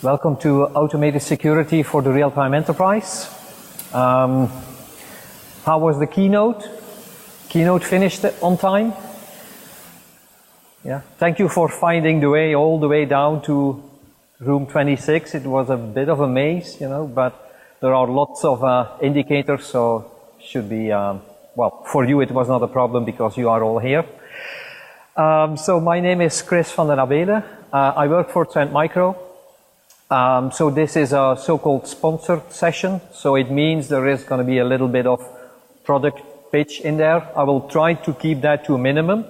Welcome to Automated Security for the Real-Time Enterprise. How was the keynote? Keynote finished on time? Yeah. Thank you for finding the way all the way down to room 26. It was a bit of a maze, but there are lots of indicators, so should be, well, for you it was not a problem because you are all here. So my name is Chris van den Abele. I work for Trend Micro. So this is a so-called sponsored session, so it means there is going to be a little bit of product pitch in there. I will try to keep that to a minimum.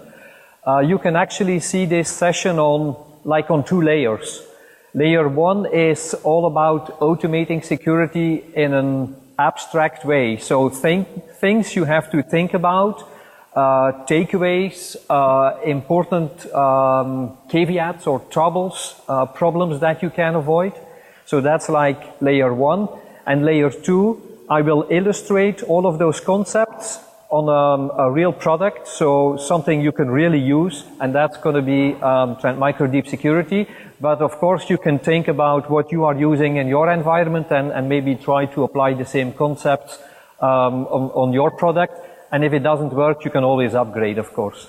You can actually see this session on two layers. Layer one is all about automating security in an abstract way. So things you have to think about, takeaways, important caveats or troubles, problems that you can avoid. So that's like layer one. And layer two, I will illustrate all of those concepts on a real product, so something you can really use, and that's going to be Trend Micro Deep Security. But of course you can think about what you are using in your environment and maybe try to apply the same concepts on your product. And if it doesn't work, you can always upgrade, of course.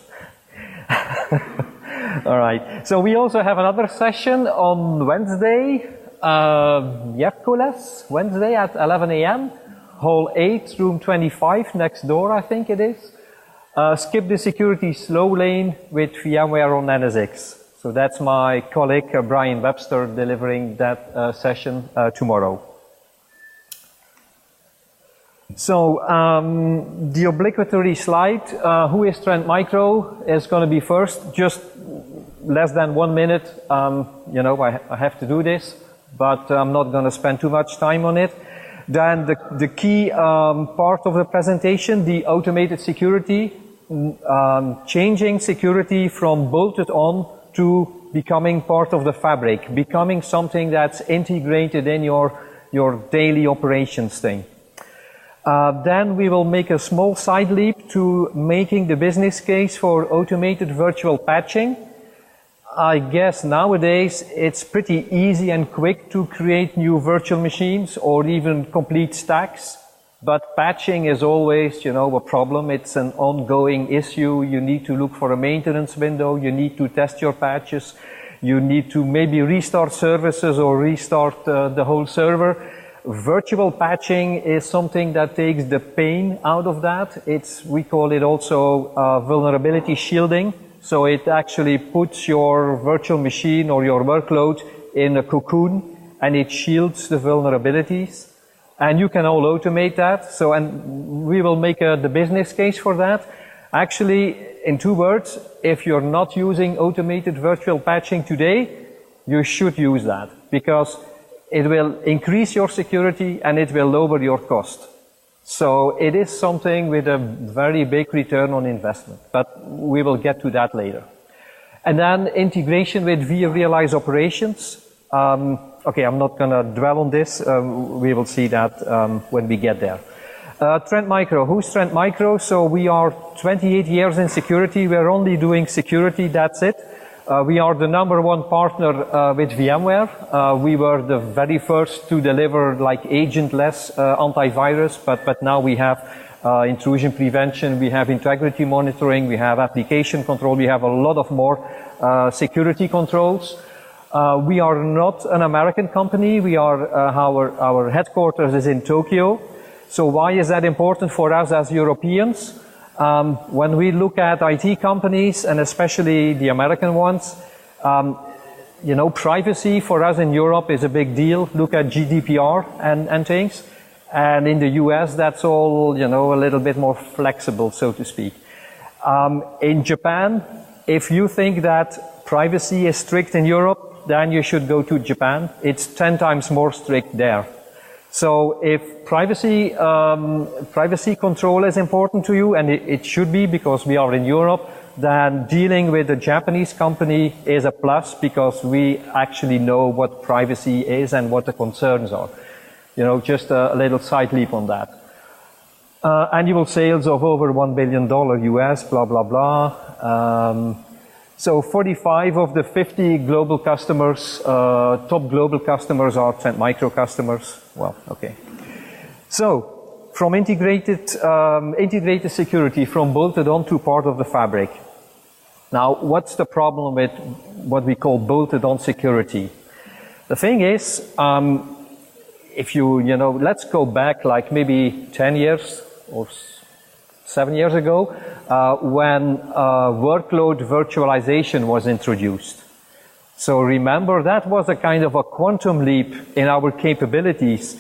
All right. So we also have another session on Wednesday, Wednesday at 11 a.m. Hall 8, room 25, next door, I think it is. Skip the security slow lane with VMware on NSX. So that's my colleague, Brian Webster, delivering that session tomorrow. So, the obligatory slide, who is Trend Micro, is going to be first. Just less than 1 minute. I have to do this, but I'm not going to spend too much time on it. Then the key part of the presentation, the automated security, changing security from bolted on to becoming part of the fabric, becoming something that's integrated in your daily operations thing. Then we will make a small side leap to making the business case for automated virtual patching. I guess nowadays it's pretty easy and quick to create new virtual machines or even complete stacks. But patching is always, a problem. It's an ongoing issue. You need to look for a maintenance window. You need to test your patches. You need to maybe restart services or restart the whole server. Virtual patching is something that takes the pain out of that. We call it also vulnerability shielding. So it actually puts your virtual machine or your workload in a cocoon and it shields the vulnerabilities. And you can all automate that. So, and we will make the business case for that. Actually, in 2 words, if you're not using automated virtual patching today, you should use that because it will increase your security and it will lower your cost. So it is something with a very big return on investment, but we will get to that later. And then integration with vRealize operations. Okay, I'm not going to dwell on this. We will see that when we get there. Trend Micro. Who's Trend Micro? So we are 28 years in security. We're only doing security, that's it. We are the #1 partner with VMware. We were the very first to deliver like agentless antivirus, but now we have intrusion prevention, we have integrity monitoring, we have application control, we have a lot of more security controls. We are not an American company. We are our headquarters is in Tokyo. So why is that important for us as Europeans? When we look at IT companies, and especially the American ones, privacy for us in Europe is a big deal. Look at GDPR and things. And in the US, that's all, a little bit more flexible, so to speak. In Japan, if you think that privacy is strict in Europe, then you should go to Japan. It's 10 times more strict there. So if privacy control is important to you, and it should be because we are in Europe, then dealing with a Japanese company is a plus because we actually know what privacy is and what the concerns are. Just a little side leap on that. Annual sales of over $1 billion US, blah, blah, blah. So 45 of the 50 global customers, top global customers are Trend Micro customers. Well, okay. So from integrated security, from bolted on to part of the fabric. Now, what's the problem with what we call bolted on security? The thing is, if let's go back like maybe 10 years or 7 years ago, when workload virtualization was introduced. So remember, that was a kind of a quantum leap in our capabilities.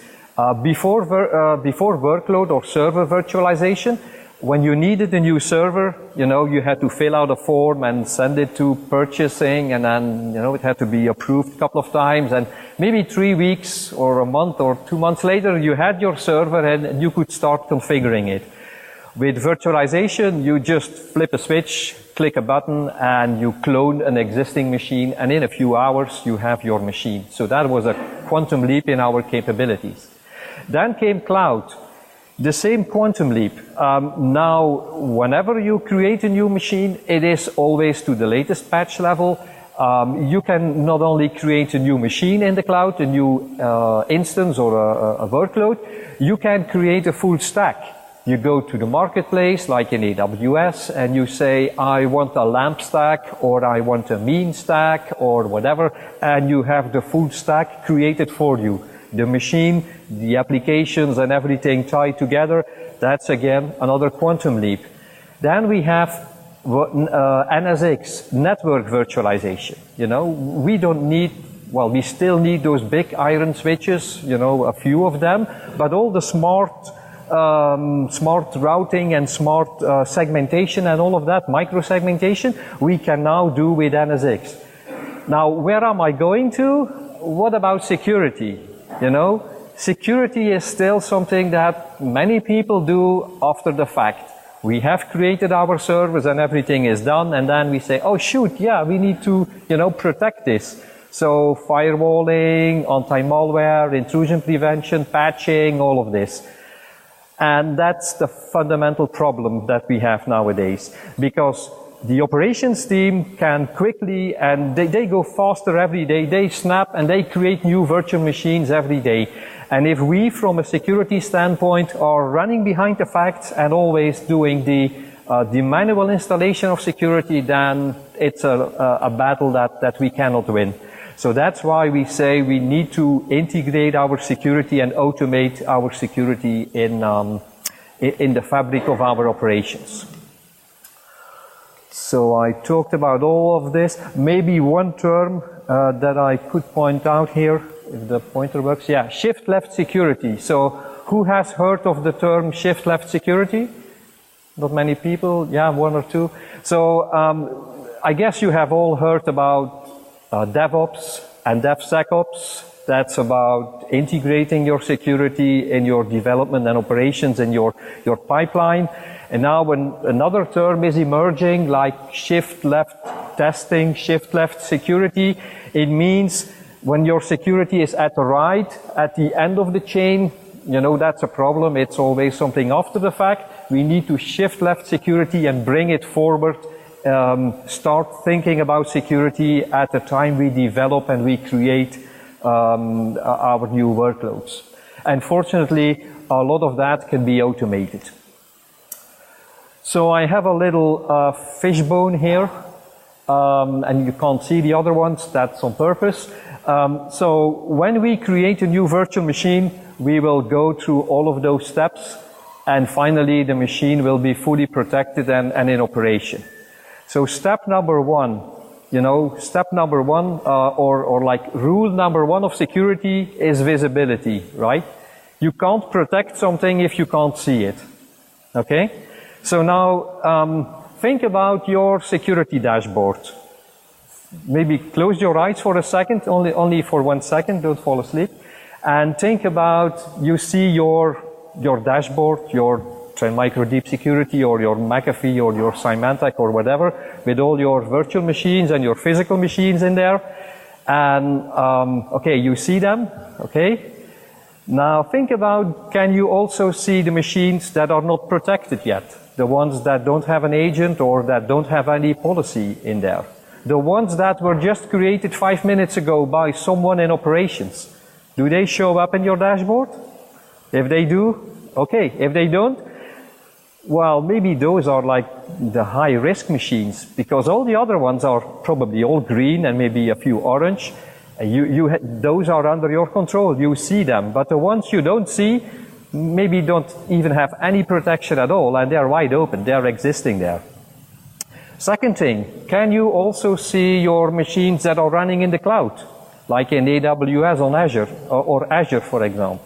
Before workload or server virtualization, when you needed a new server, you had to fill out a form and send it to purchasing, and then, it had to be approved a couple of times, and maybe 3 weeks or a month or 2 months later, you had your server and you could start configuring it. With virtualization, you just flip a switch, click a button, and you clone an existing machine, and in a few hours, you have your machine. So that was a quantum leap in our capabilities. Then came cloud. The same quantum leap. Now, whenever you create a new machine, it is always to the latest patch level. You can not only create a new machine in the cloud, a new instance or a workload, you can create a full stack. You go to the marketplace, like in AWS, and you say, I want a LAMP stack, or I want a mean stack, or whatever, and you have the full stack created for you. The machine, the applications, and everything tied together. That's, again, another quantum leap. Then we have NSX, network virtualization. We don't need, well, we still need those big iron switches, a few of them, but all the smart routing and smart segmentation and all of that, micro-segmentation, we can now do with NSX. Now, where am I going to? What about security? Security is still something that many people do after the fact. We have created our servers and everything is done, and then we say, oh shoot, yeah, we need to, protect this. So firewalling, anti-malware, intrusion prevention, patching, all of this. And that's the fundamental problem that we have nowadays, because the operations team can quickly, and they go faster every day, they snap and they create new virtual machines every day. And if we, from a security standpoint, are running behind the facts and always doing the manual installation of security, then it's a battle that we cannot win. So that's why we say we need to integrate our security and automate our security in the fabric of our operations. So I talked about all of this. Maybe one term that I could point out here, if the pointer works. Yeah, shift-left security. So who has heard of the term shift-left security? Not many people. Yeah, one or two. So I guess you have all heard about DevOps and DevSecOps. That's about integrating your security in your development and operations in your pipeline. And now when another term is emerging, like shift-left testing, shift-left security, it means when your security is at the right, at the end of the chain, that's a problem. It's always something after the fact. We need to shift left security and bring it forward. Start thinking about security at the time we develop and we create our new workloads. And fortunately, a lot of that can be automated. So I have a little fishbone here, and you can't see the other ones. That's on purpose. So when we create a new virtual machine, we will go through all of those steps, and finally the machine will be fully protected and in operation. So step number one, or like rule number one of security is visibility, right? You can't protect something if you can't see it, okay? So now think about your security dashboard. Maybe close your eyes for a second, only for 1 second, don't fall asleep. And think about, you see your dashboard, your Trend Micro Deep Security or your McAfee or your Symantec or whatever, with all your virtual machines and your physical machines in there. And, okay, you see them, okay? Now think about, can you also see the machines that are not protected yet? The ones that don't have an agent or that don't have any policy in there. The ones that were just created 5 minutes ago by someone in operations, do they show up in your dashboard? If they do, okay. If they don't, well, maybe those are like the high-risk machines, because all the other ones are probably all green and maybe a few orange. Those are under your control, you see them. But the ones you don't see, maybe don't even have any protection at all, and they're wide open, they're existing there. Second thing, can you also see your machines that are running in the cloud, like in AWS on Azure, or Azure, for example?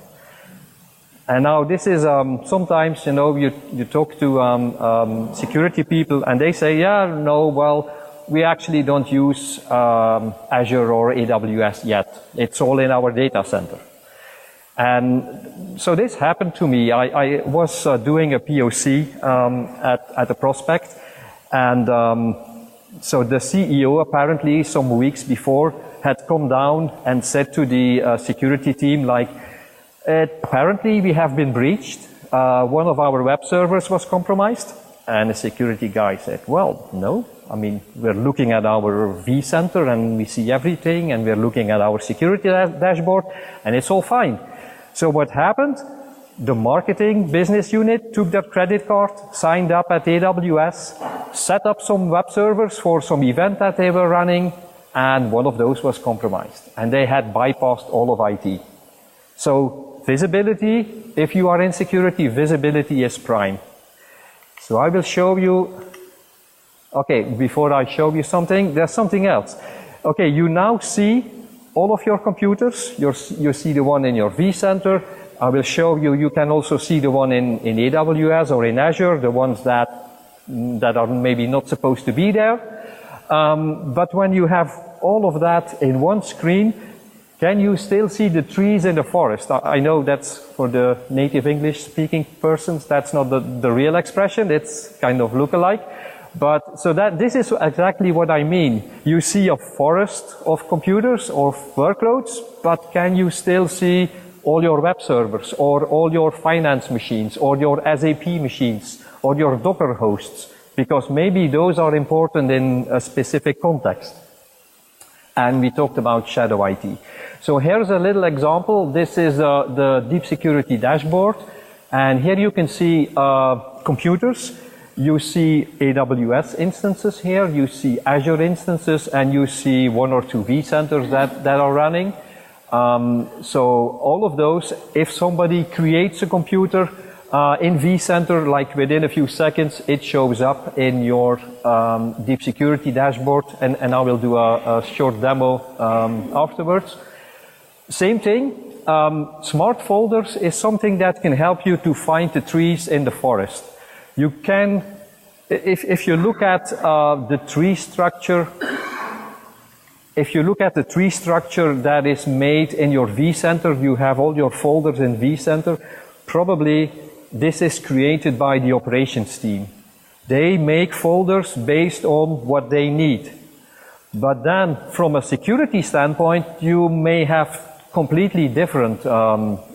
And now this is, sometimes, you know, you talk to security people and they say, yeah, no, well, we actually don't use Azure or AWS yet. It's all in our data center. And so this happened to me. I was doing a POC at a prospect, and so the CEO apparently some weeks before had come down and said to the security team, like, apparently we have been breached. One of our web servers was compromised. And the security guy said, well, no. I mean, we're looking at our vCenter and we see everything, and we're looking at our security dashboard, and it's all fine. So what happened? The marketing business unit took their credit card, signed up at AWS, set up some web servers for some event that they were running, and one of those was compromised. And they had bypassed all of IT. So visibility, if you are in security, visibility is prime. So I will show you, okay, before I show you something, there's something else. Okay, you now see all of your computers. You see the one in your vCenter. I will show you, you can also see the one in AWS or in Azure, the ones that are maybe not supposed to be there. But when you have all of that in one screen, can you still see the trees in the forest? I know that's for the native English-speaking persons, that's not the real expression, it's kind of look-alike. But so this is exactly what I mean. You see a forest of computers or workloads, but can you still see all your web servers, or all your finance machines, or your SAP machines, or your Docker hosts? Because maybe those are important in a specific context. And we talked about shadow IT. So here's a little example. This is the deep security dashboard. And here you can see computers. You see AWS instances here. You see Azure instances. And you see one or two vCenters that are running. So all of those, if somebody creates a computer in vCenter, like within a few seconds, it shows up in your deep security dashboard, and I will do a short demo afterwards. Same thing, smart folders is something that can help you to find the trees in the forest. You can, if you look at the tree structure, that is made in your vCenter, you have all your folders in vCenter, probably this is created by the operations team. They make folders based on what they need. But then, from a security standpoint, you may have completely different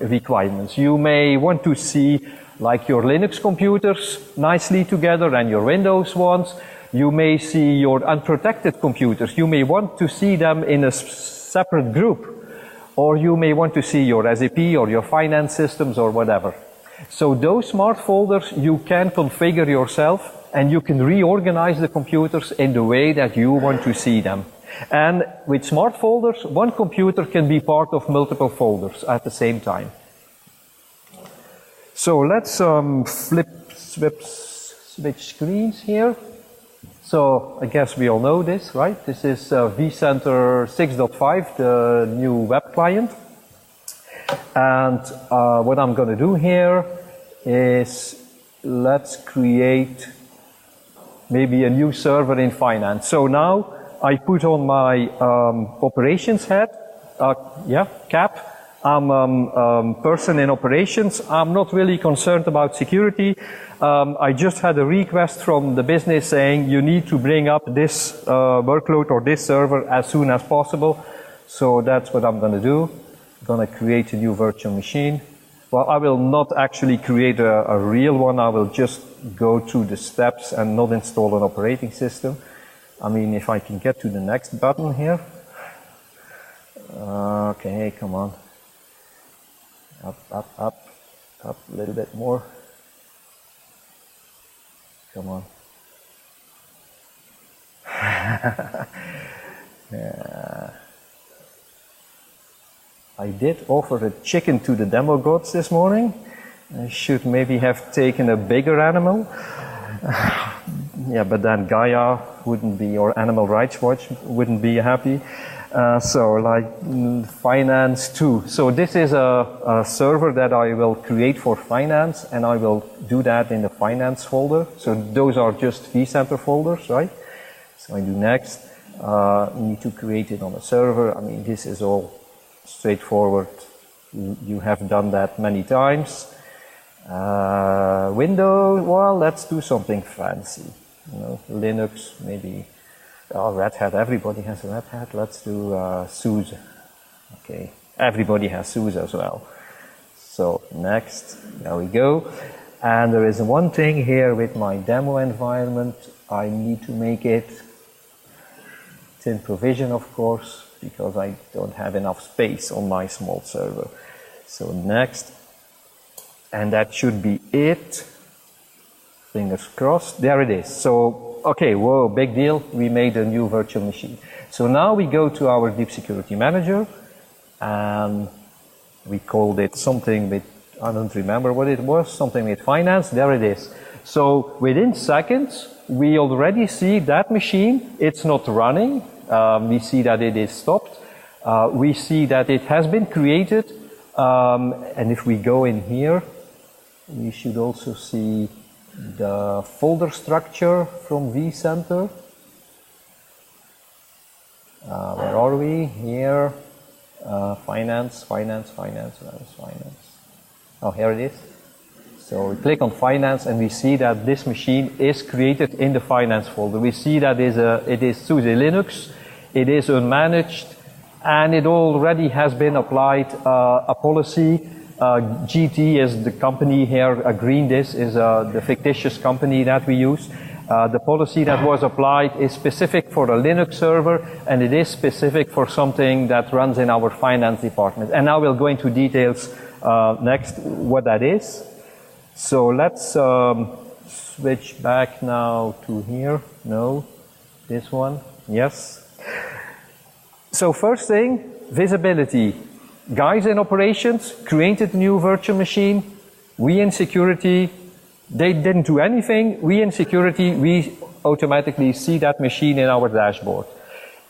requirements. You may want to see, like, your Linux computers nicely together and your Windows ones. You may see your unprotected computers. You may want to see them in a separate group. Or you may want to see your SAP or your finance systems or whatever. So those smart folders you can configure yourself, and you can reorganize the computers in the way that you want to see them. And with smart folders, one computer can be part of multiple folders at the same time. So let's switch screens here. So I guess we all know this, right? This is vCenter 6.5, the new web client. And what I'm going to do here is let's create maybe a new server in finance. So now I put on my operations hat, cap. I'm a person in operations. I'm not really concerned about security. I just had a request from the business saying you need to bring up this workload or this server as soon as possible. So that's what I'm going to do. I'm going to create a new virtual machine. Well, I will not actually create a real one. I will just go through the steps and not install an operating system. I mean, if I can get to the next button here. Okay, come on. Up a little bit more. Come on. Yeah. I did offer a chicken to the demo gods this morning. I should maybe have taken a bigger animal. Yeah, but then Gaia wouldn't be, or Animal Rights Watch wouldn't be happy. So like finance too. So this is a server that I will create for finance, and I will do that in the finance folder. So those are just vCenter folders, right? So I do next. Need to create it on a server. I mean, this is all straightforward. You have done that many times. Windows, well, let's do something fancy. You know, Linux, maybe. Oh, Red Hat, everybody has Red Hat. Let's do SUSE. Okay, everybody has SUSE as well. So next, there we go. And there is one thing here with my demo environment. I need to make it in provision, of course, because I don't have enough space on my small server. So next, and that should be it. Fingers crossed. There it is. So, okay, whoa, big deal. We made a new virtual machine. So now we go to our Deep Security Manager, and we called it something with, I don't remember what it was, something with finance. There it is. So within seconds, we already see that machine. It's not running. We see that it is stopped. We see that it has been created. And if we go in here, we should also see the folder structure from vCenter. Where are we? Here. Finance. Oh, here it is. So we click on finance, and we see that this machine is created in the finance folder. We see that it is SUSE Linux, it is unmanaged, and it already has been applied a policy. GT is the company here, Green this is the fictitious company that we use. The policy that was applied is specific for a Linux server, and it is specific for something that runs in our finance department. And now we'll go into details next what that is. So let's switch back now to here. No, this one. Yes. So first thing, visibility. Guys in operations created a new virtual machine. We in security, they didn't do anything. We in security, we automatically see that machine in our dashboard.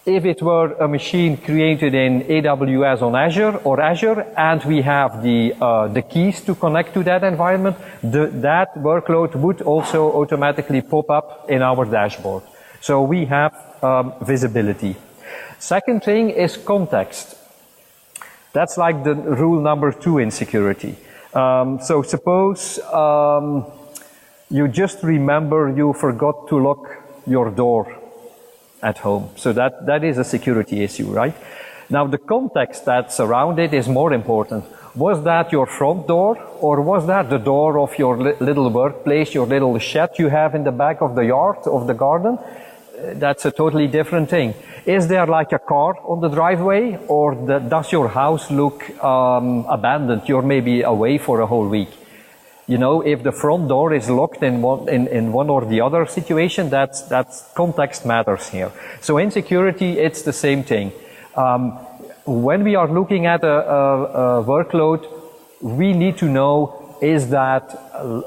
If it were a machine created in AWS on Azure or Azure, and we have the keys to connect to that environment, that workload would also automatically pop up in our dashboard. So we have visibility. Second thing is context. That's like the rule number 2 in security. So suppose you just remember you forgot to lock your door at home. So that is a security issue, right? Now the context that's around it is more important. Was that your front door, or was that the door of your little workplace, your little shed you have in the back of the yard, of the garden? That's a totally different thing. Is there like a car on the driveway, or does your house look abandoned? You're maybe away for a whole week. You know, if the front door is locked in one or the other situation, that's context matters here. So in security, it's the same thing. When we are looking at a workload, we need to know, is that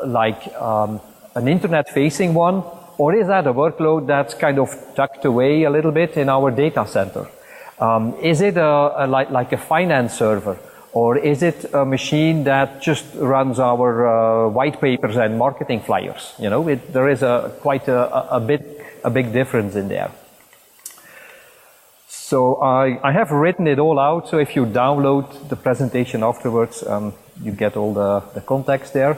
like an internet-facing one, or is that a workload that's kind of tucked away a little bit in our data center? Is it like a finance server? Or is it a machine that just runs our white papers and marketing flyers? You know, there is quite a big difference in there. So I have written it all out. So if you download the presentation afterwards, you get all the context there.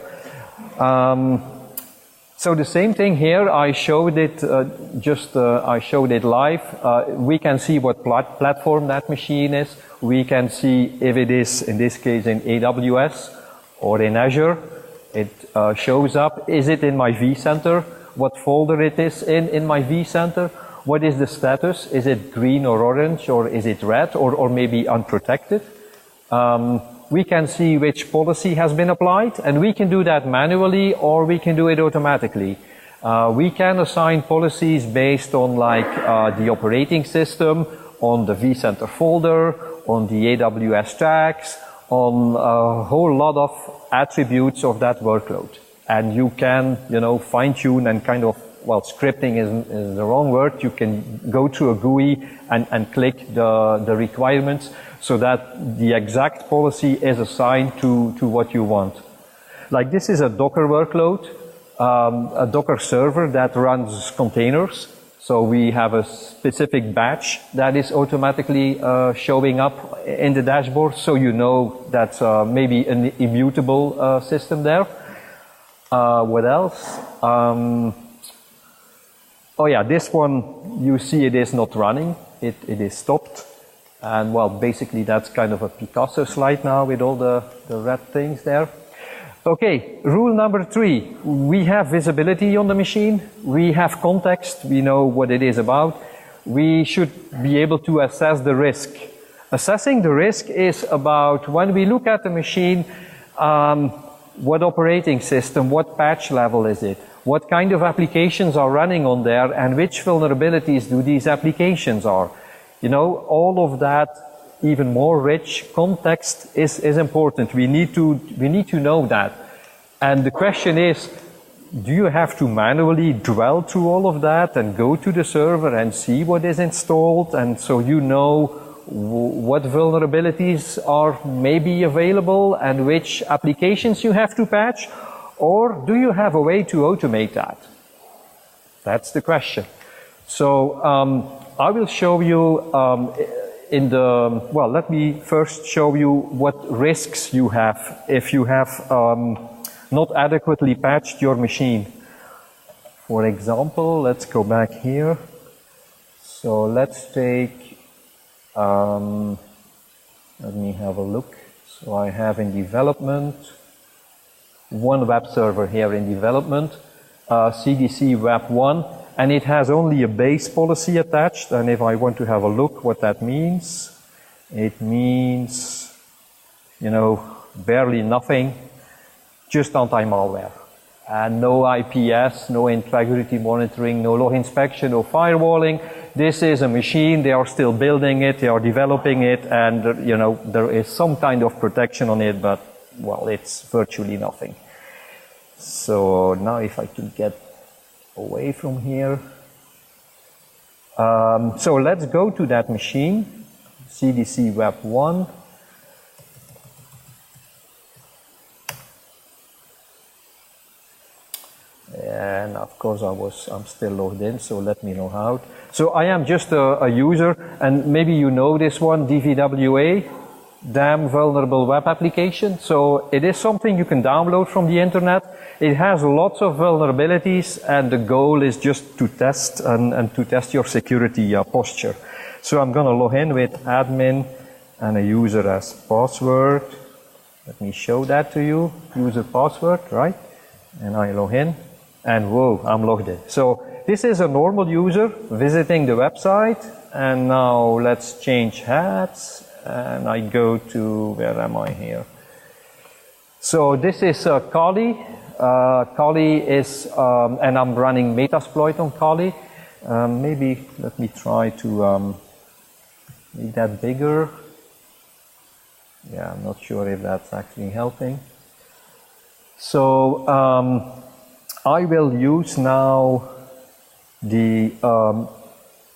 So the same thing here. I showed it I showed it live. We can see what platform that machine is. We can see if it is, in this case, in AWS or in Azure. It shows up. Is it in my vCenter? What folder it is in my vCenter? What is the status? Is it green or orange, or is it red, or maybe unprotected? We can see which policy has been applied, and we can do that manually, or we can do it automatically. We can assign policies based on the operating system, on the vCenter folder, on the AWS tags, on a whole lot of attributes of that workload. And you can, fine tune and kind of, well, scripting is the wrong word. You can go to a GUI and click the requirements so that the exact policy is assigned to what you want. Like this is a Docker workload, a Docker server that runs containers. So we have a specific batch that is automatically showing up in the dashboard, so you know that's maybe an immutable system there. What else? Oh yeah, this one, you see it is not running. It is stopped. And well, basically that's kind of a Picasso slide now with all the red things there. Okay, rule number 3. We have visibility on the machine. We have context. We know what it is about. We should be able to assess the risk. Assessing the risk is about when we look at the machine, what operating system, what patch level is it? What kind of applications are running on there, and which vulnerabilities do these applications are? All of that, even more rich context is important. We need to know that. And the question is, do you have to manually dwell through all of that and go to the server and see what is installed, and so you know what vulnerabilities are maybe available and which applications you have to patch? Or do you have a way to automate that? That's the question. So I will show you let me first show you what risks you have if you have not adequately patched your machine. For example, let's go back here. So let's take, let me have a look. So I have in development, one web server here in development, CDC Web 1, and it has only a base policy attached. And if I want to have a look what that means, it means, barely nothing, just anti-malware. And no IPS, no integrity monitoring, no log inspection, no firewalling. This is a machine, they are still building it, they are developing it, and there is some kind of protection on it, but well, it's virtually nothing. So now if I can get away from here. So let's go to that machine, CDC Web 1. And of course I'm still logged in, so let me know how. So I am just a user, and maybe you know this one, DVWA, Damn Vulnerable Web Application. So it is something you can download from the internet. It has lots of vulnerabilities, and the goal is just to test and to test your security posture. So I'm going to log in with admin and a user as password. Let me show that to you. User password, right? And I log in, and whoa, I'm logged in. So this is a normal user visiting the website, and now let's change hats, and I go to, where am I here? So this is Kali. Kali is, and I'm running Metasploit on Kali. Maybe let me try to make that bigger. Yeah, I'm not sure if that's actually helping. So I will use now the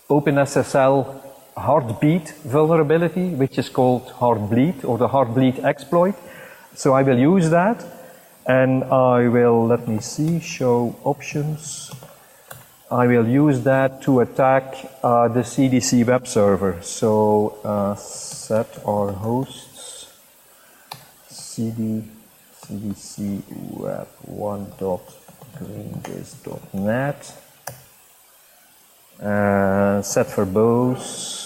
OpenSSL Heartbeat vulnerability, which is called Heartbleed, or the Heartbleed exploit. So I will use that, and I will, let me see, show options. I will use that to attack the CDC web server. So set our hosts CDC web 1.greendisk.net, set verbose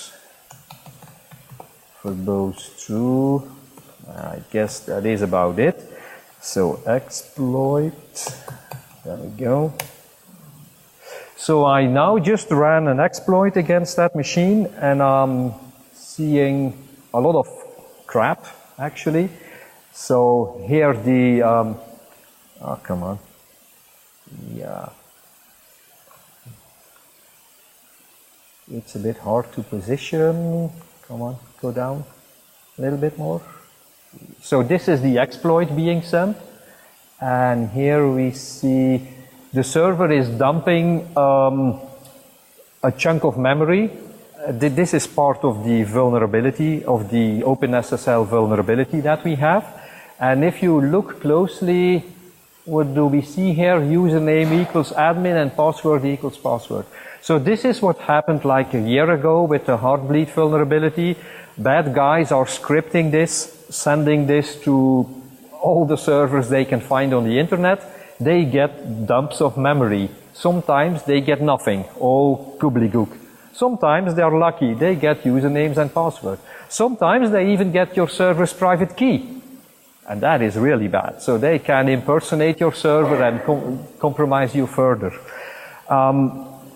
true. I guess that is about it. So exploit, there we go. So I now just ran an exploit against that machine, and I'm seeing a lot of crap, actually. So here the, oh, come on. Yeah. It's a bit hard to position. Come on, go down a little bit more. So this is the exploit being sent. And here we see the server is dumping a chunk of memory. This is part of the vulnerability of the OpenSSL vulnerability that we have. And if you look closely, what do we see here? Username equals admin and password equals password. So this is what happened like a year ago with the Heartbleed vulnerability. Bad guys are scripting this, sending this to all the servers they can find on the internet. They get dumps of memory. Sometimes they get nothing, all gobbledygook. Sometimes they are lucky, they get usernames and passwords. Sometimes they even get your server's private key. And that is really bad. So they can impersonate your server and compromise you further.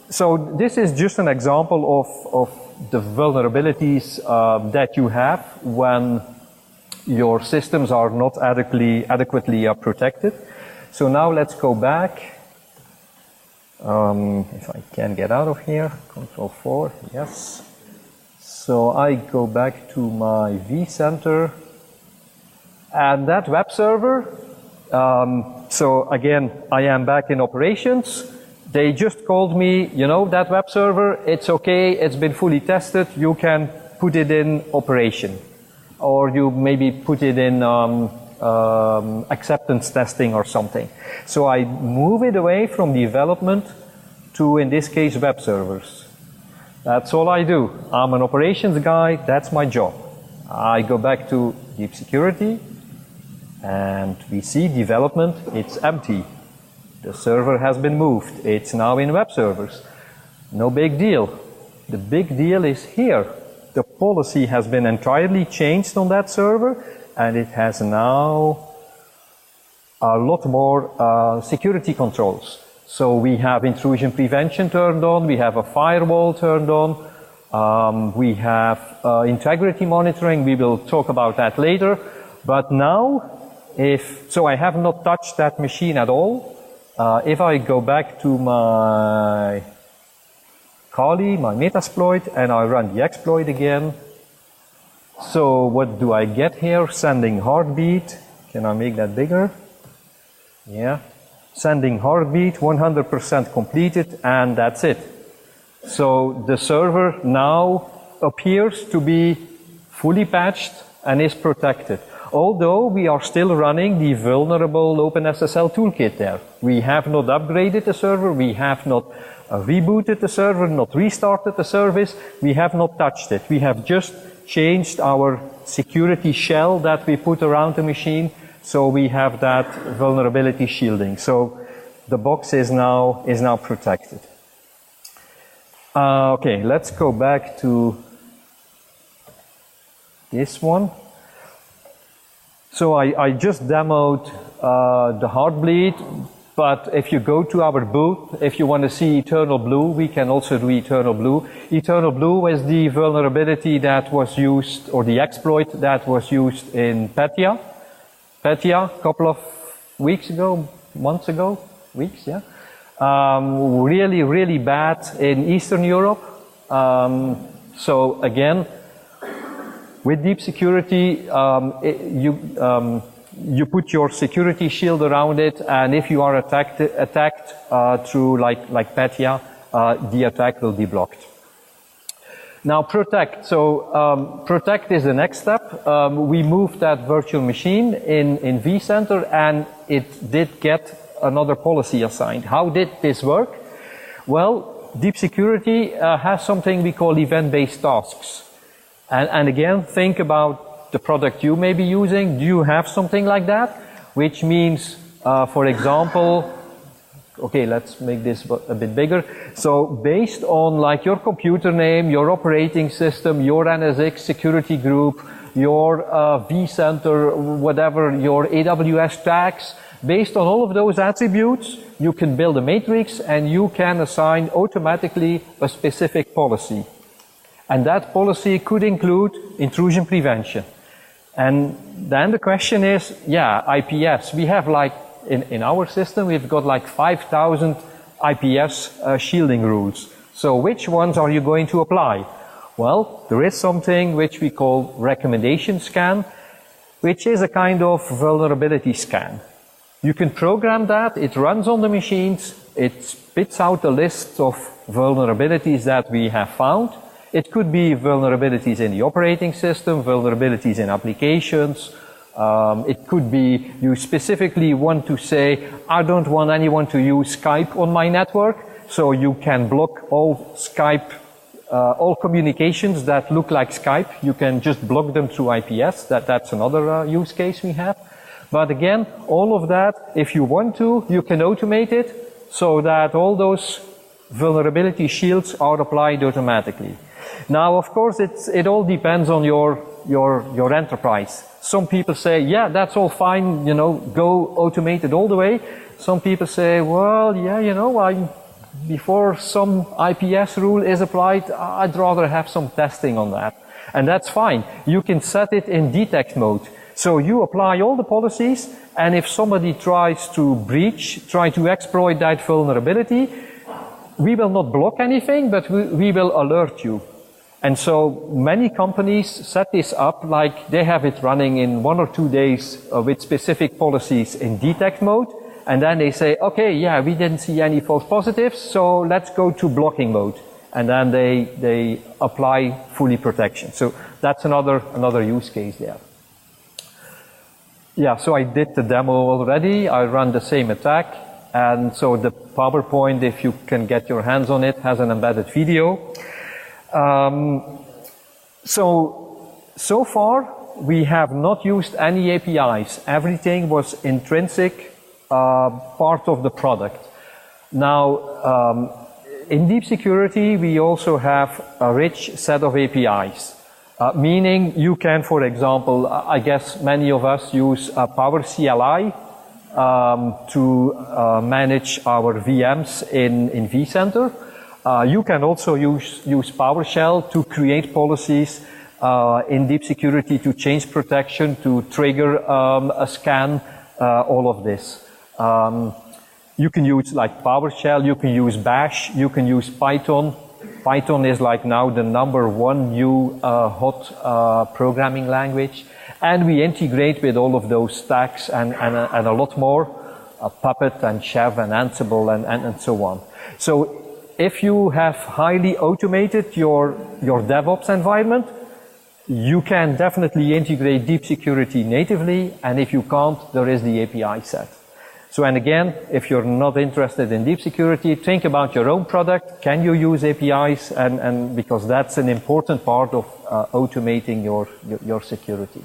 So this is just an example of the vulnerabilities that you have when your systems are not adequately protected. So now let's go back. If I can get out of here, Control 4, yes. So I go back to my vCenter. And that web server, so again, I am back in operations. They just called me, you know, that web server, it's okay, it's been fully tested, you can put it in operation. Or you maybe put it in acceptance testing or something. So I move it away from development to, in this case, web servers. That's all I do. I'm an operations guy, that's my job. I go back to deep security, and we see development, it's empty. The server has been moved. It's now in web servers. No big deal. The big deal is here. The policy has been entirely changed on that server, and it has now a lot more security controls. So we have intrusion prevention turned on, we have a firewall turned on, we have integrity monitoring. We will talk about that later. But now, so I have not touched that machine at all. If I go back to my Kali, my Metasploit, and I run the exploit again, so what do I get here? Sending heartbeat. Can I make that bigger? Yeah. Sending heartbeat, 100% completed, and that's it. So the server now appears to be fully patched and is protected. Although we are still running the vulnerable OpenSSL toolkit there. We have not upgraded the server, we have not rebooted the server, not restarted the service, we have not touched it. We have just changed our security shell that we put around the machine, so we have that vulnerability shielding. So the box is now protected. Okay, let's go back to this one. So I just demoed the Heartbleed, but if you go to our booth, if you want to see Eternal Blue, we can also do Eternal Blue. Eternal Blue is the vulnerability that was used, or the exploit that was used in Petya. Petya, a couple of weeks ago, months ago, weeks, yeah. Really, really bad in Eastern Europe. So again, with deep security, you put your security shield around it, and if you are attacked through like Petya, the attack will be blocked. Now protect. So protect is the next step. We moved that virtual machine in vCenter, and it did get another policy assigned. How did this work? Well, deep security has something we call event-based tasks. And again, think about the product you may be using. Do you have something like that? Which means, for example, okay, let's make this a bit bigger. So based on like your computer name, your operating system, your NSX security group, your vCenter, whatever, your AWS tags, Based on all of those attributes, you can build a matrix and you can assign automatically a specific policy. And that policy could include intrusion prevention. And then the question is, yeah, IPS. We have like, in our system, we've got like 5,000 IPS shielding rules. So which ones are you going to apply? Well, there is something which we call recommendation scan, which is a kind of vulnerability scan. You can program that, it runs on the machines, it spits out a list of vulnerabilities that we have found. It could be vulnerabilities in the operating system, vulnerabilities in applications. It could be you specifically want to say, I don't want anyone to use Skype on my network, so you can block all Skype, all communications that look like Skype. You can just block them through IPS. That's another use case we have. But again, all of that, if you want to, you can automate it so that all those vulnerability shields are applied automatically. Now, of course, it all depends on your enterprise. Some people say, yeah, that's all fine, you know, go automate it all the way. Some people say, well, yeah, you know, before some IPS rule is applied, I'd rather have some testing on that. And that's fine. You can set it in detect mode. So you apply all the policies, and if somebody tries to breach, try to exploit that vulnerability, we will not block anything, but we will alert you. And so many companies set this up like they have it running in 1 or 2 days with specific policies in detect mode. And then they say, okay, yeah, we didn't see any false positives, so let's go to blocking mode. And then they apply fully protection. So that's another use case there. Yeah, so I did the demo already. I run the same attack. And so the PowerPoint, if you can get your hands on it, has an embedded video. So far, we have not used any APIs. Everything was intrinsic part of the product. Now, in deep security, we also have a rich set of APIs. Meaning you can, for example, I guess many of us use Power CLI to manage our VMs in vCenter. You can also use PowerShell to create policies in deep security to change protection, to trigger a scan, all of this. You can use like PowerShell, you can use Bash, you can use Python. Python is like now the #1 new hot programming language. And we integrate with all of those stacks and a lot more, Puppet and Chef and Ansible and so on. So if you have highly automated your DevOps environment, you can definitely integrate deep security natively, and if you can't, there is the API set. So, and again, if you're not interested in deep security, think about your own product. Can you use APIs? And because that's an important part of automating your security.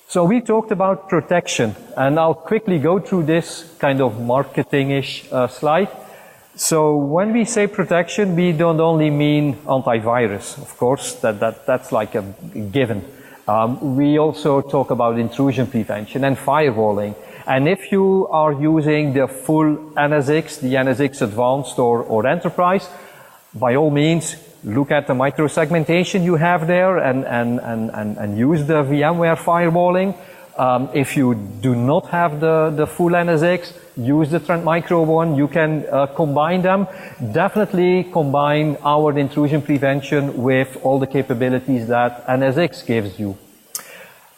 So we talked about protection, and I'll quickly go through this kind of marketing-ish slide. So when we say protection, we don't only mean antivirus, of course, that's like a given. We also talk about intrusion prevention and firewalling. And if you are using the full NSX, the NSX Advanced or Enterprise, by all means, look at the microsegmentation you have there and use the VMware firewalling. If you do not have the full NSX, use the Trend Micro one. You can combine them. Definitely combine our intrusion prevention with all the capabilities that NSX gives you.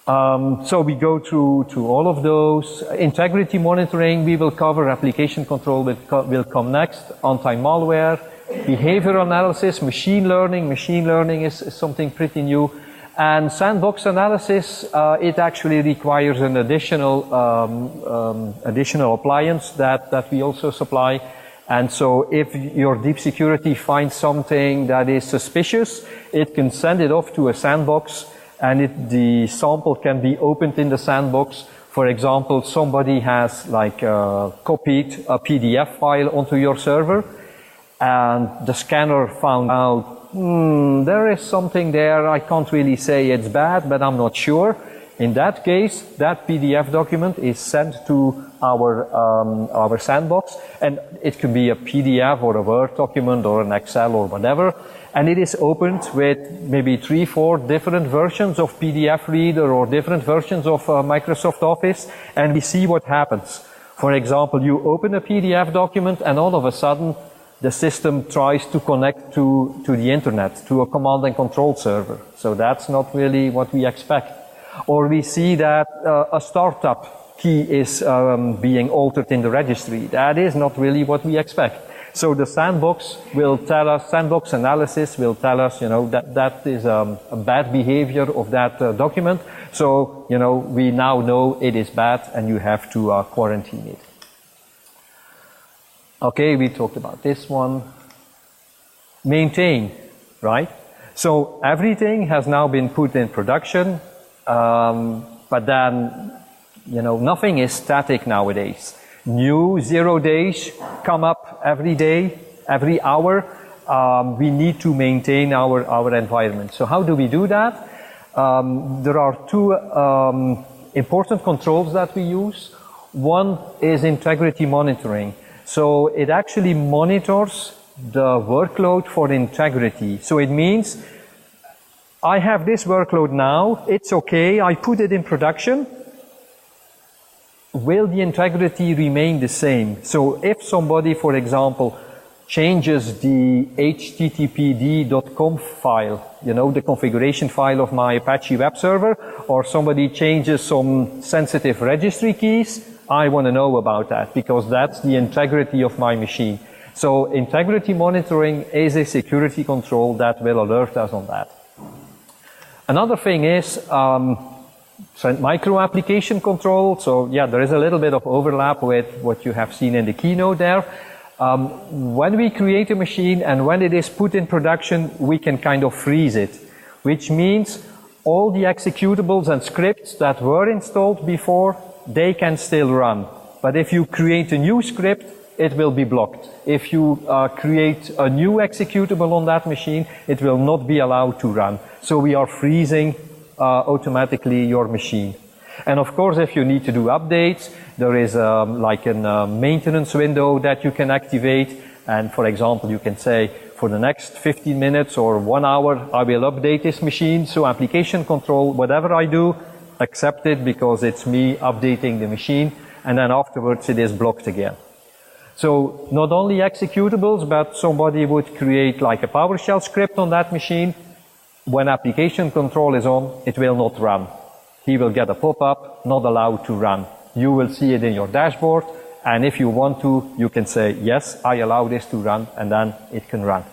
So we go through all of those. Integrity monitoring, we will cover. Application control will come next. Anti-malware, behavior analysis, machine learning. Machine learning is something pretty new. And sandbox analysis, it actually requires an additional appliance that we also supply. And so if your deep security finds something that is suspicious, it can send it off to a sandbox, and the sample can be opened in the sandbox. For example, somebody has like copied a PDF file onto your server, and the scanner found out, there is something there, I can't really say it's bad, but I'm not sure. In that case, that PDF document is sent to our sandbox, and it can be a PDF or a Word document or an Excel or whatever, and it is opened with maybe 3-4 different versions of PDF Reader or different versions of Microsoft Office, and we see what happens. For example, you open a PDF document and all of a sudden the system tries to connect to the internet, to a command and control server. So that's not really what we expect. Or we see that a startup key is being altered in the registry. That is not really what we expect. So the sandbox will tell us, sandbox analysis will tell us, that is a bad behavior of that document. So, we now know it is bad and you have to quarantine it. Okay, we talked about this one. Maintain, right? So everything has now been put in production, but then, nothing is static nowadays. New 0 days come up every day, every hour. We need to maintain our environment. So how do we do that? There are two important controls that we use. One is integrity monitoring. So it actually monitors the workload for integrity. So it means I have this workload now, it's okay, I put it in production. Will the integrity remain the same? So if somebody, for example, changes the httpd.conf file, the configuration file of my Apache web server, or somebody changes some sensitive registry keys, I want to know about that because that's the integrity of my machine. So integrity monitoring is a security control that will alert us on that. Another thing is Trend Micro application control. So yeah, there is a little bit of overlap with what you have seen in the keynote there. When we create a machine and when it is put in production, we can kind of freeze it, which means all the executables and scripts that were installed before, they can still run. But if you create a new script, it will be blocked. If you create a new executable on that machine, it will not be allowed to run. So we are freezing automatically your machine. And of course, if you need to do updates, there is like a maintenance window that you can activate. And for example, you can say, for the next 15 minutes or 1 hour, I will update this machine. So application control, whatever I do, accept it because it's me updating the machine. And then afterwards, it is blocked again. So not only executables, but somebody would create like a PowerShell script on that machine. When application control is on, it will not run. He will get a pop-up, not allowed to run. You will see it in your dashboard, and if you want to, you can say, yes, I allow this to run, and then it can run.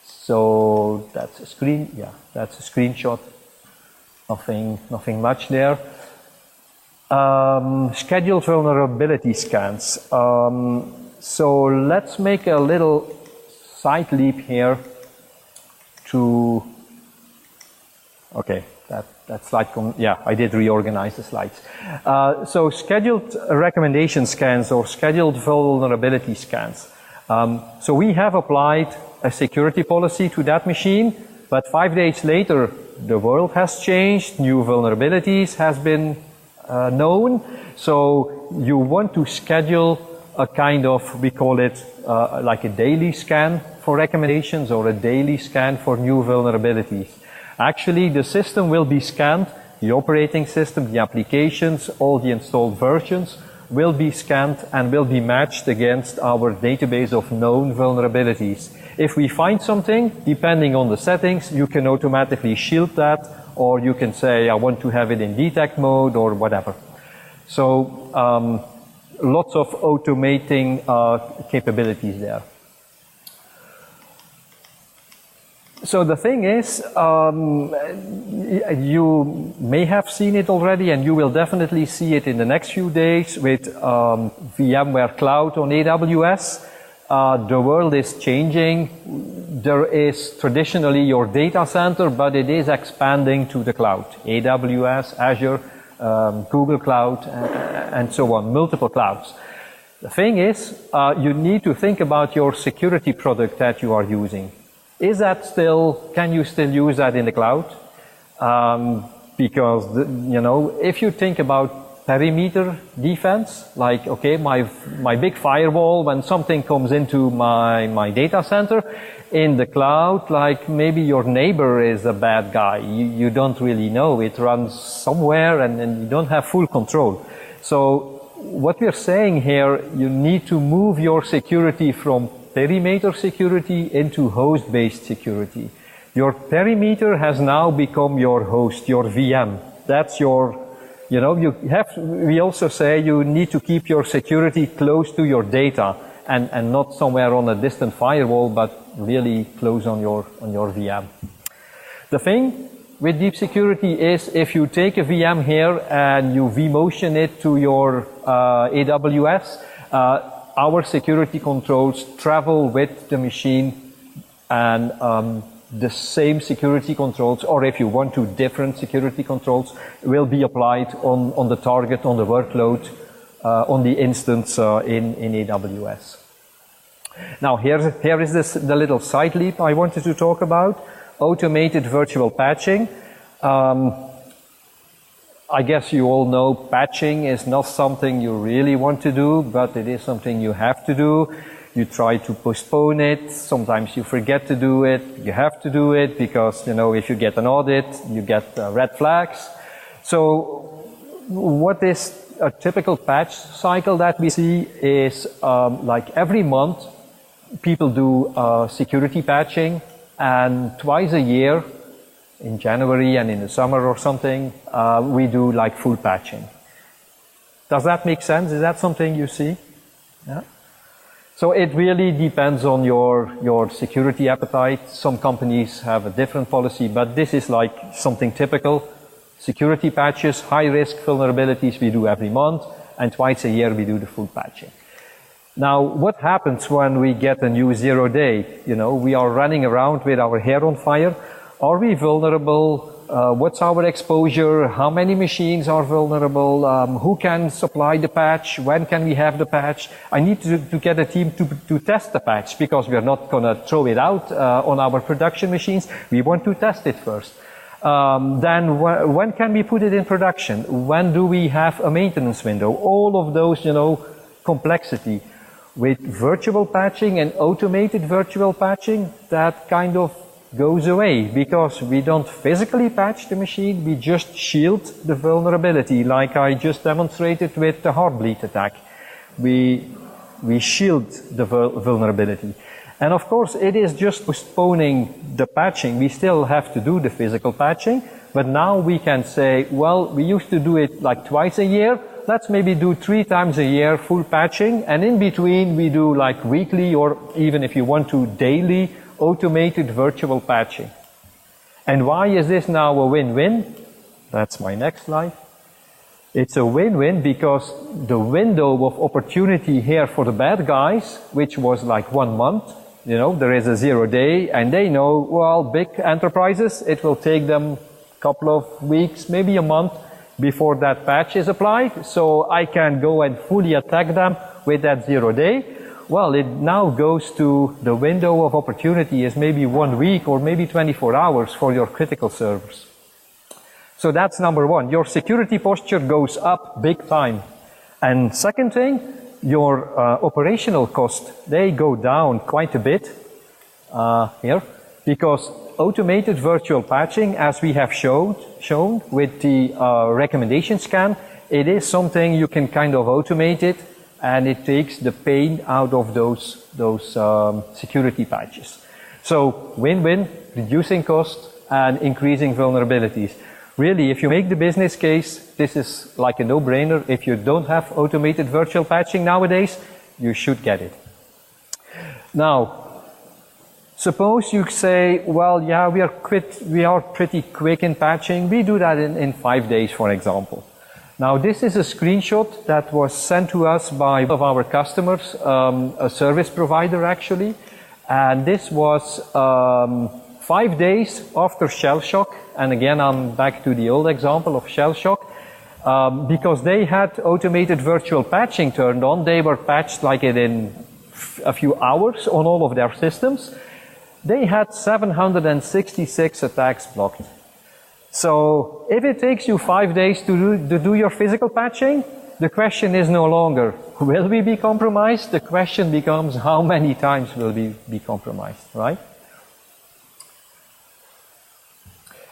So that's a screen, yeah, that's a screenshot. Nothing much there. Scheduled vulnerability scans. So let's make a little side leap here to, okay, that slide, yeah, I did reorganize the slides. So scheduled recommendation scans or scheduled vulnerability scans. So we have applied a security policy to that machine, but 5 days later, the world has changed, new vulnerabilities has been known. So you want to schedule a kind of, we call it like a daily scan for recommendations or a daily scan for new vulnerabilities. Actually, the system will be scanned, the operating system, the applications, all the installed versions will be scanned and will be matched against our database of known vulnerabilities. If we find something, depending on the settings, you can automatically shield that, or you can say, I want to have it in detect mode or whatever. So, lots of automating capabilities there. So the thing is, you may have seen it already, and you will definitely see it in the next few days with VMware Cloud on AWS. The world is changing. There is traditionally your data center, but it is expanding to the cloud. AWS, Azure, Google Cloud, and so on, multiple clouds. The thing is, you need to think about your security product that you are using. Is that still, can you still use that in the cloud? because, you know, if you think about perimeter defense, like, okay, my big firewall, when something comes into my data center, in the cloud, like maybe your neighbor is a bad guy. You don't really know. It runs somewhere and you don't have full control. So what we're saying here, you need to move your security from perimeter security into host-based security. Your perimeter has now become your host, your VM. That's your, you know, we also say you need to keep your security close to your data and not somewhere on a distant firewall, but really close on your VM. The thing with deep security is if you take a VM here and you vMotion it to your AWS, our security controls travel with the machine, and the same security controls, or if you want to, different security controls, will be applied on the target, on the workload, on the instance in AWS. Now here is the little side leap I wanted to talk about, automated virtual patching. I guess you all know patching is not something you really want to do, but it is something you have to do. You try to postpone it, sometimes you forget to do it, you have to do it because, you know, if you get an audit, you get red flags. So what is a typical patch cycle that we see is like every month people do security patching, and twice a year, in January and in the summer or something, we do like full patching. Does that make sense? Is that something you see? Yeah. So it really depends on your security appetite. Some companies have a different policy, but this is like something typical. Security patches, high risk vulnerabilities we do every month, and twice a year we do the full patching. Now, what happens when we get a new 0 day? You know, we are running around with our hair on fire. Are we vulnerable? What's our exposure? How many machines are vulnerable? Who can supply the patch? When can we have the patch? I need to get a team to test the patch, because we are not going to throw it out on our production machines. We want to test it first. Then when can we put it in production? When do we have a maintenance window? All of those, you know, complexity. With virtual patching and automated virtual patching, that kind of goes away, because we don't physically patch the machine, we just shield the vulnerability, like I just demonstrated with the Heartbleed attack. We shield the vulnerability. And of course, it is just postponing the patching. We still have to do the physical patching, but now we can say, well, we used to do it like twice a year. Let's maybe do 3 times a year full patching, and in between we do like weekly, or even if you want to, daily automated virtual patching. And why is this now a win-win? That's my next slide. It's a win-win because the window of opportunity here for the bad guys, which was like 1 month, you know, there is a 0 day, and they know, well, big enterprises, it will take them a couple of weeks, maybe a month, before that patch is applied, so I can go and fully attack them with that 0 day. Well, it now goes to the window of opportunity is maybe 1 week or maybe 24 hours for your critical servers. So that's number one. Your security posture goes up big time. And second thing, your operational costs, they go down quite a bit here, because automated virtual patching, as we have shown with the recommendation scan, it is something you can kind of automate it, and it takes the pain out of those security patches. So win-win, reducing cost and increasing vulnerabilities. Really, if you make the business case, this is like a no-brainer. If you don't have automated virtual patching nowadays, you should get it. Now, suppose you say, well, yeah, we are pretty quick in patching. We do that in 5 days, for example. Now, this is a screenshot that was sent to us by one of our customers, a service provider actually. And this was 5 days after shell shock. And again, I'm back to the old example of shell shock. Because they had automated virtual patching turned on, they were patched like it in a few hours on all of their systems. They had 766 attacks blocked. So if it takes you 5 days to do your physical patching, the question is no longer, will we be compromised? The question becomes, how many times will we be compromised, right?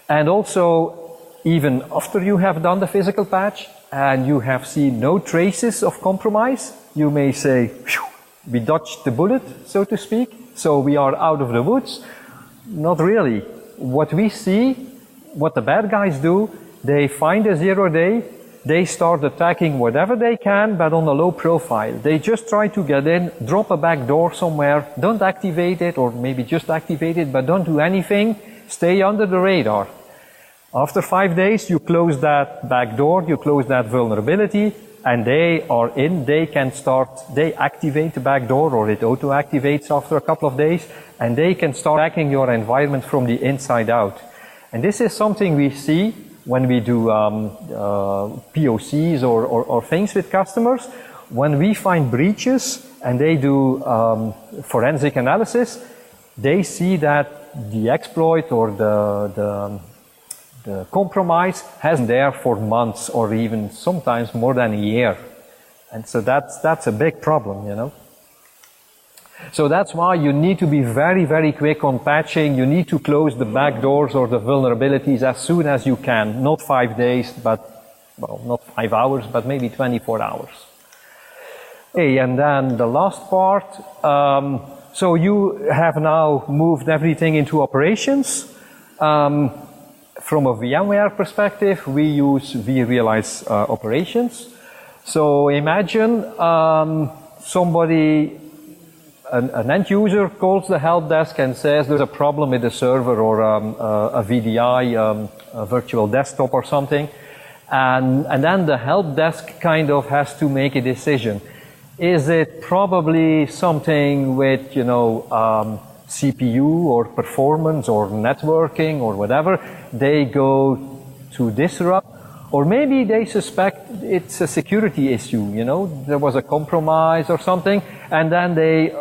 And also, even after you have done the physical patch and you have seen no traces of compromise, you may say, phew, we dodged the bullet, so to speak, so we are out of the woods. Not really. What we see, what the bad guys do, they find a 0 day, they start attacking whatever they can, but on a low profile. They just try to get in, drop a back door somewhere, don't activate it, or maybe just activate it, but don't do anything, stay under the radar. After 5 days, you close that back door, you close that vulnerability, and they are in, they can start, they activate the back door, or it auto-activates after a couple of days, and they can start hacking your environment from the inside out. And this is something we see when we do POCs or things with customers. When we find breaches and they do forensic analysis, they see that the exploit or the compromise has been there for months or even sometimes more than a year. And so that's a big problem, you know. So that's why you need to be very, very quick on patching. You need to close the back doors or the vulnerabilities as soon as you can. Not 5 days, but, well, not 5 hours, but maybe 24 hours. Okay, and then the last part. So you have now moved everything into operations. From a VMware perspective, we use vRealize operations. So imagine somebody, an end user calls the help desk and says there's a problem with the server or a VDI, a virtual desktop or something. And then the help desk kind of has to make a decision. Is it probably something with, you know, CPU or performance or networking or whatever? They go to disrupt. Or maybe they suspect it's a security issue, you know, there was a compromise or something, and then they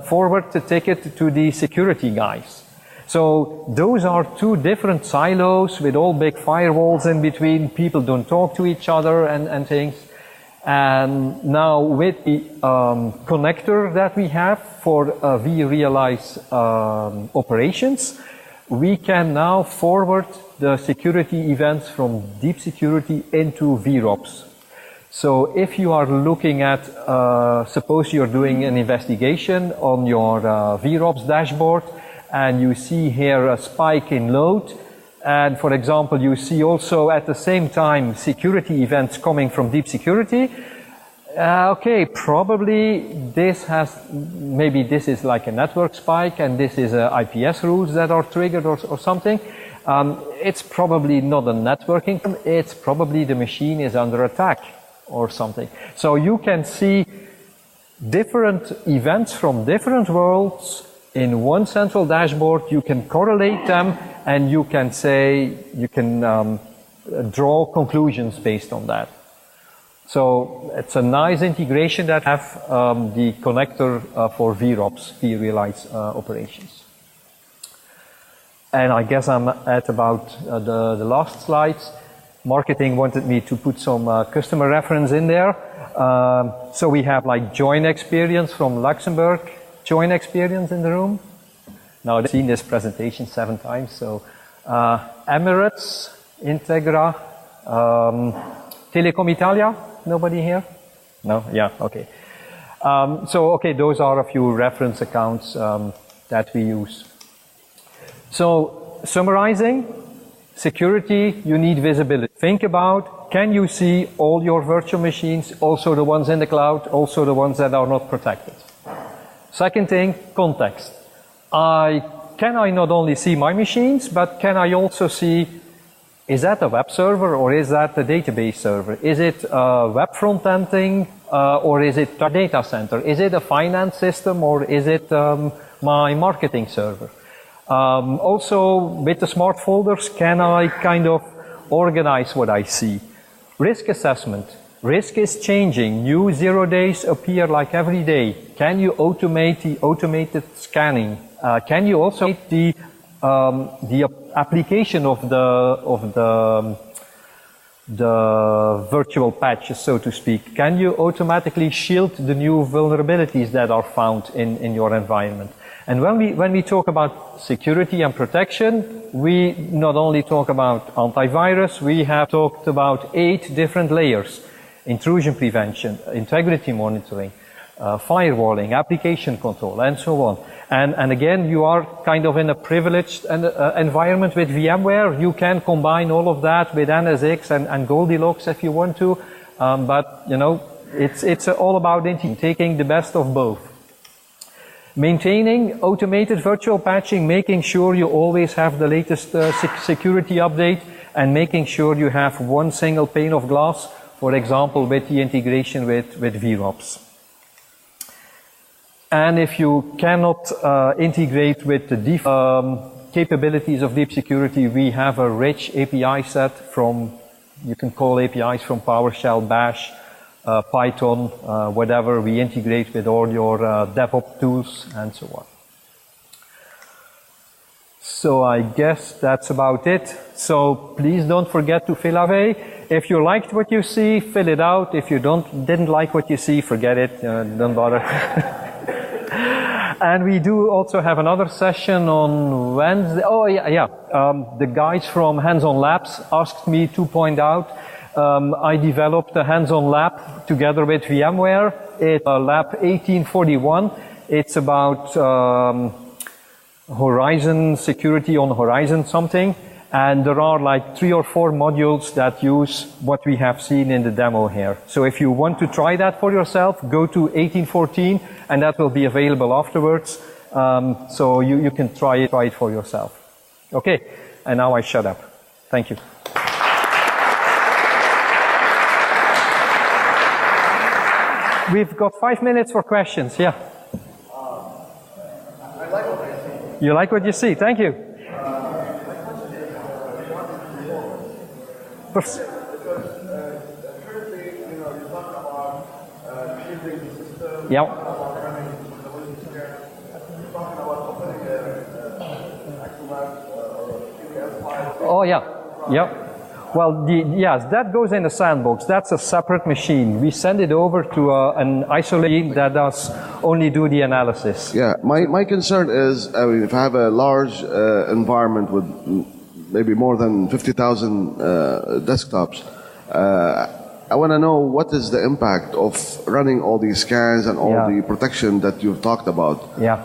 forward the ticket to the security guys. So those are two different silos with all big firewalls in between. People don't talk to each other and things. And now with the connector that we have for vRealize operations, we can now forward the security events from deep security into VROPS. So if you are looking at, suppose you're doing an investigation on your VROPS dashboard, and you see here a spike in load, and for example, you see also at the same time security events coming from deep security, okay, probably this has, maybe this is like a network spike and this is IPS rules that are triggered or something. It's probably not a networking, it's probably the machine is under attack or something. So you can see different events from different worlds in one central dashboard. You can correlate them and you can say, you can draw conclusions based on that. So it's a nice integration that have the connector for VROPS, vRealize operations. And I guess I'm at about the last slides. Marketing wanted me to put some customer reference in there. So we have like Join Experience from Luxembourg. Join Experience in the room. Now they've seen this presentation 7 times. So Emirates, Integra, Telecom Italia. Nobody here? No? Yeah, okay. So, okay, those are a few reference accounts that we use. So, summarizing, security, you need visibility. Think about, can you see all your virtual machines, also the ones in the cloud, also the ones that are not protected? Second thing, context. Can I not only see my machines, but can I also see, is that a web server or is that a database server? Is it a web front-end thing or is it a data center? Is it a finance system or is it my marketing server? Also, with the smart folders, can I kind of organize what I see? Risk assessment. Risk is changing. New 0 days appear like every day. Can you automate the automated scanning? Can you also make the the application of the virtual patches, so to speak, can you automatically shield the new vulnerabilities that are found in your environment? And when we talk about security and protection, we not only talk about antivirus, we have talked about 8 different layers: intrusion prevention, integrity monitoring, firewalling, application control, and so on. And again, you are kind of in a privileged environment with VMware. You can combine all of that with NSX and Goldilocks if you want to. But, you know, it's all about taking the best of both. Maintaining automated virtual patching, making sure you always have the latest security update, and making sure you have one single pane of glass, for example, with the integration with VROPS. And if you cannot integrate with the capabilities of deep security, we have a rich API set from, you can call APIs from PowerShell, Bash, Python, whatever. We integrate with all your DevOps tools and so on. So I guess that's about it. So please don't forget to fill away. If you liked what you see, fill it out. If you didn't like what you see, forget it. Don't bother. And we do also have another session on Wednesday. Oh, yeah. The guys from Hands-On Labs asked me to point out, I developed a hands-on lab together with VMware. It's lab 1841. It's about Horizon security on Horizon something. And there are like 3 or 4 modules that use what we have seen in the demo here. So if you want to try that for yourself, go to 1814, and that will be available afterwards. So you can try it for yourself. Okay, and now I shut up. Thank you. We've got 5 minutes for questions. Yeah. I like what I see. You like what you see? Thank you. Because currently, you know, you're talking about shielding the system. Yeah. About running the Windows scanner. You're talking about opening an actual map or a PDF file. Oh yeah. Yeah. Well, yes, that goes in the sandbox. That's a separate machine. We send it over to an isolated that does only do the analysis. Yeah, my concern is, I mean, if I have a large environment with maybe more than 50,000 desktops, I want to know what is the impact of running all these scans and all the protection that you've talked about. Yeah.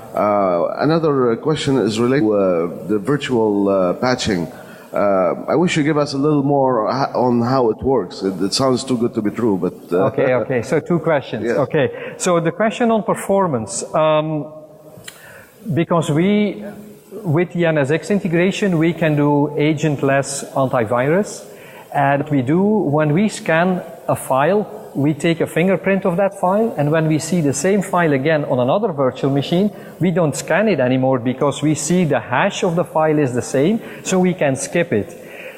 Another question is related to the virtual patching. I wish you give us a little more on how it works. It sounds too good to be true, but... Okay. So 2 questions. Yeah. Okay. So the question on performance, because with the NSX integration, we can do agentless antivirus. And what we do, when we scan a file, we take a fingerprint of that file, and when we see the same file again on another virtual machine, we don't scan it anymore because we see the hash of the file is the same, so we can skip it.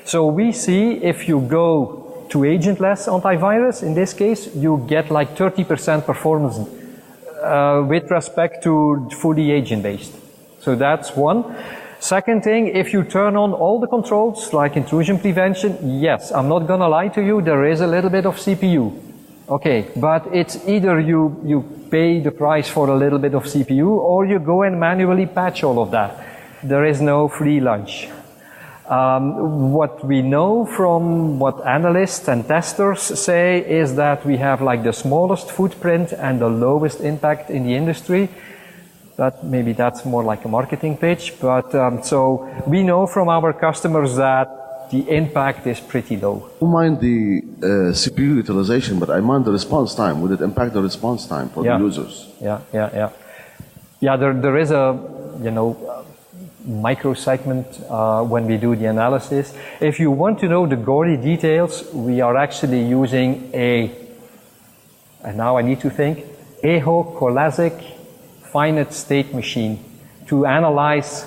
So we see if you go to agentless antivirus, in this case, you get like 30% performance with respect to fully agent-based. So that's one. Second thing, if you turn on all the controls, like intrusion prevention, yes, I'm not gonna lie to you, there is a little bit of CPU. Okay, but it's either you pay the price for a little bit of CPU, or you go and manually patch all of that. There is no free lunch. What we know from what analysts and testers say is that we have like the smallest footprint and the lowest impact in the industry. But maybe that's more like a marketing pitch. But so we know from our customers that the impact is pretty low. I don't mind the CPU utilization, but I mind the response time. Would it impact the response time for the users? Yeah, there is a, micro segment when we do the analysis. If you want to know the gory details, we are actually using and now I need to think, Eho Colazic finite state machine to analyze.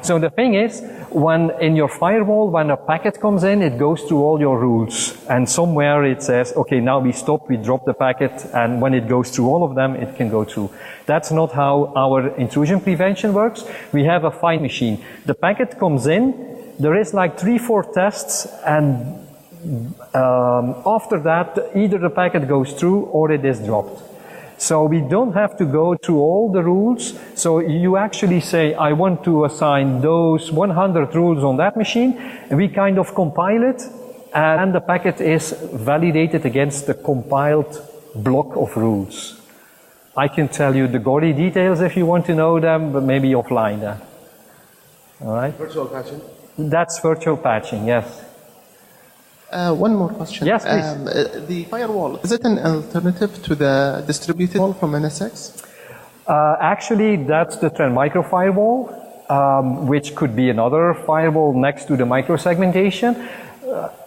So the thing is, when in your firewall, when a packet comes in, it goes through all your rules. And somewhere it says, okay, now we stop, we drop the packet, and when it goes through all of them, it can go through. That's not how our intrusion prevention works. We have a find machine. The packet comes in, there is like 3-4 tests, and after that, either the packet goes through or it is dropped. So we don't have to go through all the rules. So you actually say, I want to assign those 100 rules on that machine, and we kind of compile it, and the packet is validated against the compiled block of rules. I can tell you the gory details if you want to know them, but maybe offline then. All right? Virtual patching? That's virtual patching, yes. One more question. Yes, please. The firewall, is it an alternative to the distributed wall from NSX? Actually, that's the Tren micro firewall, which could be another firewall next to the microsegmentation.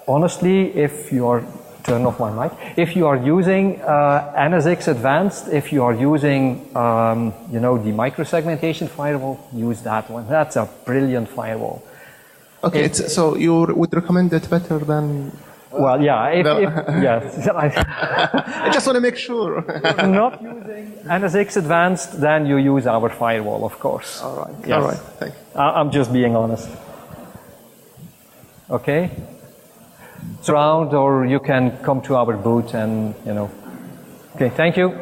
Honestly, if you are, turn off my mic, if you are using NSX Advanced, if you are using, you know, the microsegmentation firewall, use that one. That's a brilliant firewall. Okay, so you would recommend it better than... Well, yeah, yes. I just want to make sure. Not using NSX Advanced, then you use our firewall, of course. All right, yes. all right, thank you. I'm just being honest. Okay? So around, or you can come to our booth and, you know. Okay, thank you.